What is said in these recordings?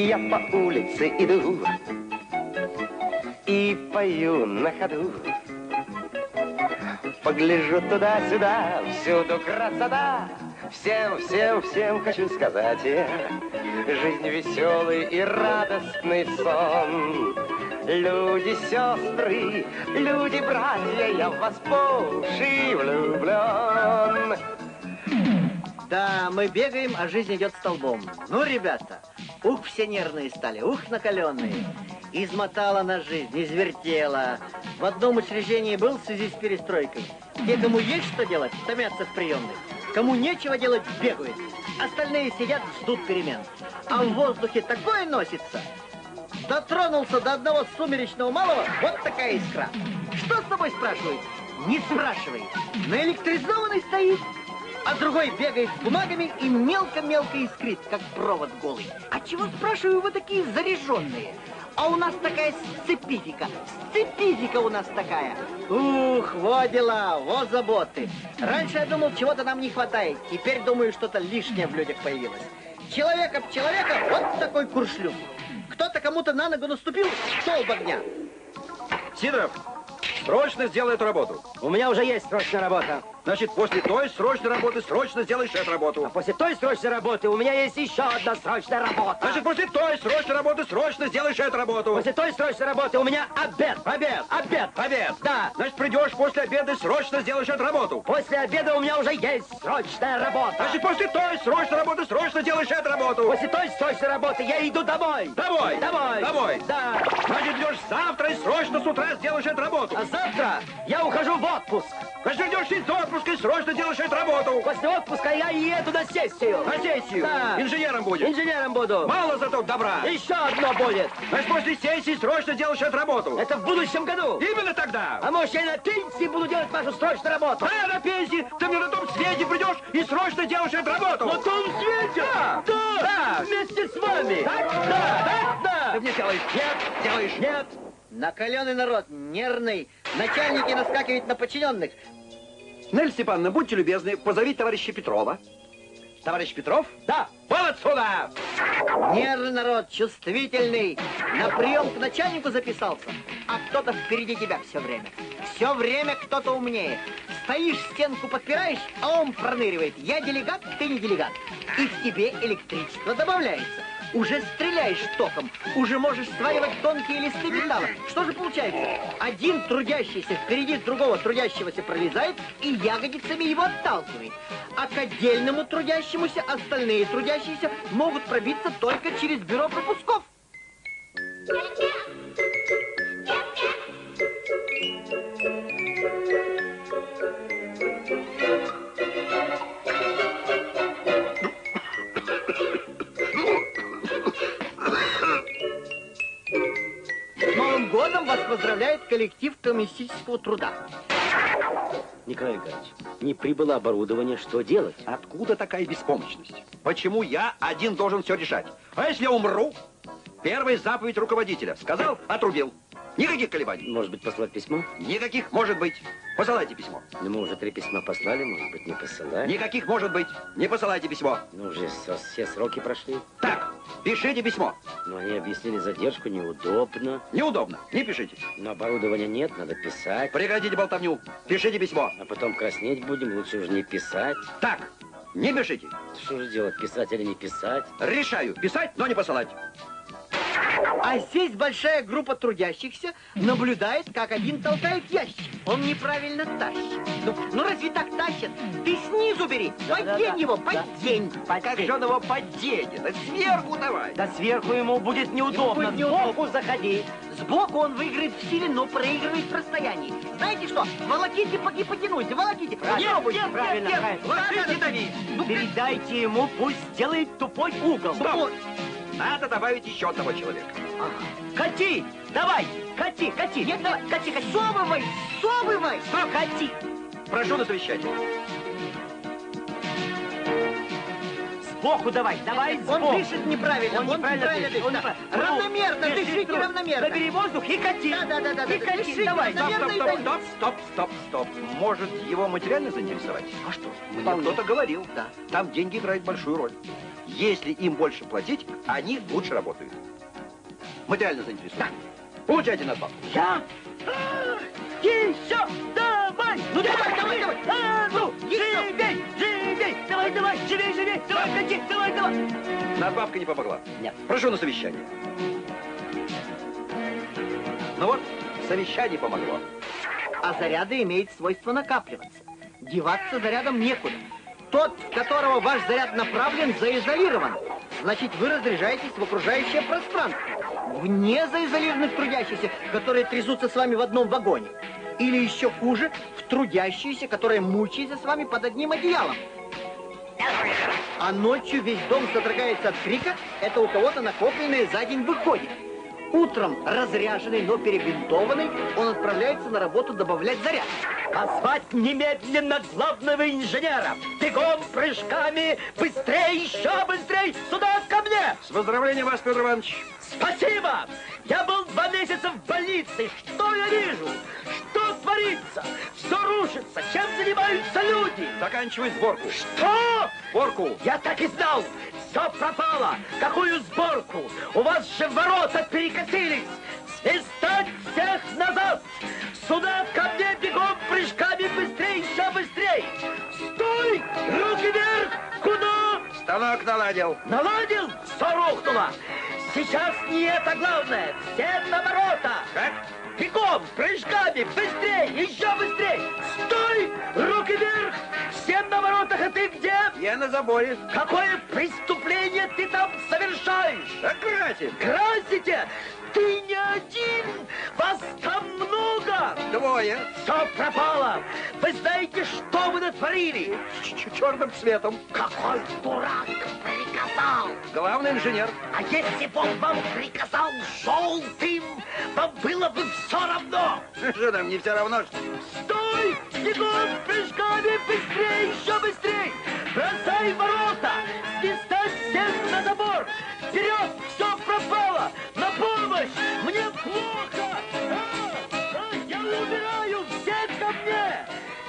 Я по улице иду и пою на ходу. Погляжу туда-сюда, всюду красота. Всем хочу сказать я, жизнь веселый и радостный сон. Люди, сестры, люди, братья, я в вас по уши влюблен. Да, мы бегаем, а жизнь идет столбом. Ну, ребята, ух, все нервные стали, ух, накаленные. Измотала нас жизнь, извертела. В одном учреждении был в связи с перестройкой. Те, кому есть что делать, томятся в приемных. Кому нечего делать, бегают. Остальные сидят, ждут перемен. А в воздухе такое носится. Дотронулся до одного сумеречного малого, вот такая искра. Что с тобой спрашивают? Не спрашивай. Наэлектризованный стоит. А другой бегает с бумагами и мелко-мелко искрит, как провод голый. А чего, спрашиваю, вы такие заряженные? А у нас такая сцепифика. Сцепифика у нас такая. Ух, вот дела, вот заботы. Раньше я думал, чего-то нам не хватает. Теперь думаю, что-то лишнее в людях появилось. Человек об человека, вот такой куршлюк. Кто-то кому-то на ногу наступил, столб огня. Сидоров, срочно сделай эту работу. У меня уже есть срочная работа. Значит, после той срочной работы срочно сделаешь эту работу. А после той срочной работы у меня есть еще одна срочная работа. Значит, после той срочной работы срочно сделаешь эту работу. После той срочной работы у меня обед. Обед. Обед. Обед. Да. Значит, придешь после обеда и срочно сделаешь эту работу. После обеда у меня уже есть срочная работа. Значит, после той срочной работы срочно делаешь эту работу. После той срочной работы я иду домой. Домой. Домой. Домой. Да. Значит, идешь завтра и срочно с утра сделаешь эту работу. А завтра я ухожу в отпуск. Значит, идешь из отпуска и срочно делаешь эту работу. После отпуска я еду на сессию. На сессию. Да. Инженером будешь. Инженером буду. Мало зато добра. Еще одно будет. Значит, после сессии срочно делаешь эту работу. Это в будущем году. Именно тогда. А может, я и на пенсии буду делать вашу срочную работу? Да, на пенсии. Ты мне на том свете придешь и срочно делаешь эту работу. На том свете? Да. Да. Да. Вместе с вами. Так? Да. Так? Да. Ты мне делаешь? Нет. Делаешь? Нет. Накаленный народ, нервный. Начальники наскакивают на подчиненных. Нель Степановна, будьте любезны, позовите товарища Петрова. Товарищ Петров? Да. Вон отсюда! Нервный народ, чувствительный. На прием к начальнику записался, а кто-то впереди тебя все время. Все время кто-то умнее. Стоишь, стенку подпираешь, а он проныривает. Я делегат, ты не делегат. И в тебе электричество добавляется. Уже стреляешь током, уже можешь сваривать тонкие листы металла. Что же получается? Один трудящийся впереди другого трудящегося пролезает и ягодицами его отталкивает. А к отдельному трудящемуся остальные трудящиеся могут пробиться только через бюро пропусков. С Новым годом вас поздравляет коллектив коммунистического труда. Николай Николаевич, не прибыло оборудование, что делать? Откуда такая беспомощность? Почему я один должен все решать? А если я умру? Первая заповедь руководителя. Сказал, отрубил. Никаких колебаний. Может быть, послать письмо? Никаких, может быть. Посылайте письмо. Ну, мы уже 3 письма послали, может быть, не посылать. Никаких, может быть. Не посылайте письмо. Ну, уже все сроки прошли. Так, пишите письмо. Но они объяснили задержку, неудобно. Неудобно, не пишите. Но оборудования нет, надо писать. Прекратите болтовню, пишите письмо. А потом краснеть будем, лучше уже не писать. Так, не пишите. Что же делать, писать или не писать? Решаю, писать, но не посылать. А здесь большая группа трудящихся наблюдает, как один толкает ящик. Он неправильно тащит. Ну разве так тащат? Ты снизу бери, поддень его, поддень. Как же он его подденет? Да сверху давай. Да сверху ему будет неудобно. Будет неудобно. Сбоку заходи. Сбоку он выиграет в силе, но проигрывает в расстоянии. Знаете что? Волоките, потянуйте, волоките. Нет, правильно. Ложись и дави. Передайте ему, пусть сделает тупой угол. Стоп. Надо добавить еще одного человека. Кати! Давай! Кати! Нет, давай! Кати! Совывай! Стоп! Кати! Прошу на совещание. сбоку давай, давай сбоку. Он дышит неправильно, Он неправильно дышит. Он дышит. Равномерно, Держи дышите грудь. равномерно. Набери воздух и кати. Да. И кати, Дышите давай. равномерно. Стоп. Может, его материально заинтересовать? А что? Мне кто-то говорил. Да. Там деньги играют большую роль. Если им больше платить, они лучше работают. Материально заинтересованы. Получайте надбавку. Я? Еще! Давай! Ну давай! Ну, живей! Давай, живей! Давай, кати, давай! Надбавка не помогла. Нет. Прошу на совещание. Ну вот, совещание помогло. А заряды имеют свойство накапливаться. Деваться зарядом некуда. Тот, в которого ваш заряд направлен, заизолирован. Значит, вы разряжаетесь в окружающее пространство. Вне заизолированных трудящихся, которые трясутся с вами в одном вагоне. Или еще хуже, в трудящиеся, которые мучаются с вами под одним одеялом. А ночью весь дом содрогается от крика, это у кого-то накопленное за день выходит. Утром, разряженный, но перебинтованный, он отправляется на работу добавлять заряд. Позвать немедленно главного инженера! Бегом, прыжками! Быстрей, еще быстрей! Сюда, ко мне! С поздравлением вас, Петр Иванович. Спасибо! Я был 2 месяца в больнице. Что я вижу? Что творится? Все рушится. Чем занимаются люди? Заканчивай сборку. Что? Сборку. Я так и знал. Все пропало. Какую сборку? У вас же ворота перекосились. Свистать всех назад. Сюда ко мне бегом, прыжками, быстрей, еще быстрей. Стой! Руки вверх! Куда? Станок наладил. Наладил? Все рухнуло. Сейчас не это главное. Все на ворота. Как? Бегом, прыжками, быстрей, еще быстрей. Стой! Руки вверх. Всем на воротах, а ты где? Я на заборе. Какое преступление ты там совершаешь? Аккуратен. Красите! Ты не один! Вас там много! 2. Все пропало! Вы знаете, что вы натворили? Черным цветом. Какой дурак приказал! Главный инженер. А если бы он вам приказал желтым, вам было бы все равно! Что нам не все равно? Стой! Бегом, прыжками, быстрее, еще быстрее! Бросай ворота! Свистать всех на забор! Вперед! Все пропало! На помощь! Мне плохо! Я умираю! Все ко мне!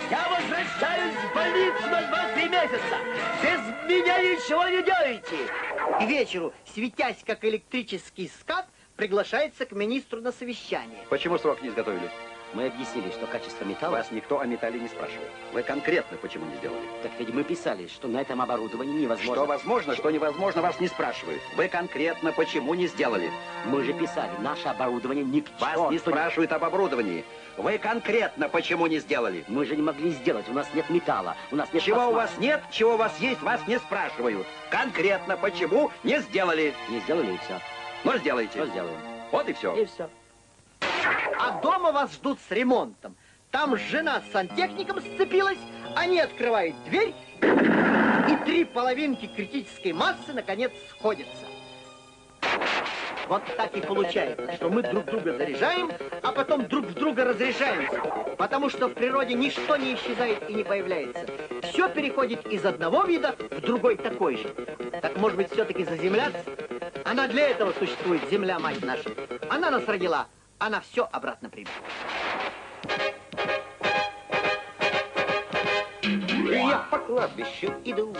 Я возвращаюсь в больницу на 2-3 месяца! Без меня ничего не делаете! К вечеру, светясь как электрический скат, приглашается к министру на совещание. Почему срок не изготовили? Мы объяснили, что качество металла... Вас никто о металле не спрашивал. Вы конкретно почему не сделали? Так ведь мы писали, что на этом оборудовании невозможно... Что возможно, что невозможно, вас не спрашивают. Вы конкретно почему не сделали? Мы же писали, наше оборудование ни к Вас черту не спрашивают об оборудовании. Вы конкретно почему не сделали? Мы же не могли сделать, у нас нет металла, у нас нет... Чего у пластмассы. вас нет, чего у вас есть, вас не спрашивают. Конкретно почему не сделали? Не сделали и все. Но сделайте. Что сделаем? Вот и все. И все. А дома вас ждут с ремонтом. Там жена с сантехником сцепилась, они открывают дверь, и 3 половинки критической массы наконец сходятся. Вот так и получается, что мы друг друга заряжаем, а потом друг в друга разряжаемся. Потому что в природе ничто не исчезает и не появляется. Все переходит из одного вида в другой такой же. Так может быть все-таки заземляться? Она для этого существует, земля, мать наша. Она нас родила, она все обратно примет. Я по кладбищу иду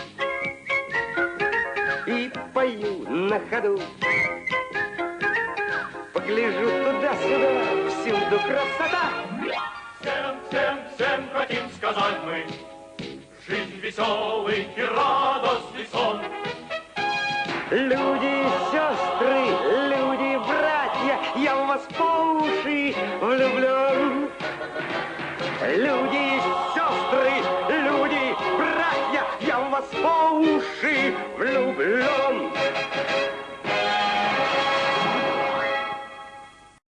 и пою на ходу. Погляжу туда-сюда, всюду красота. Всем хотим сказать мы, жизнь веселый и радостный сон. Люди, сестры, люди, братья, я в вас по уши влюблен. Люди, сестры, люди, братья, я в вас по уши влюблен.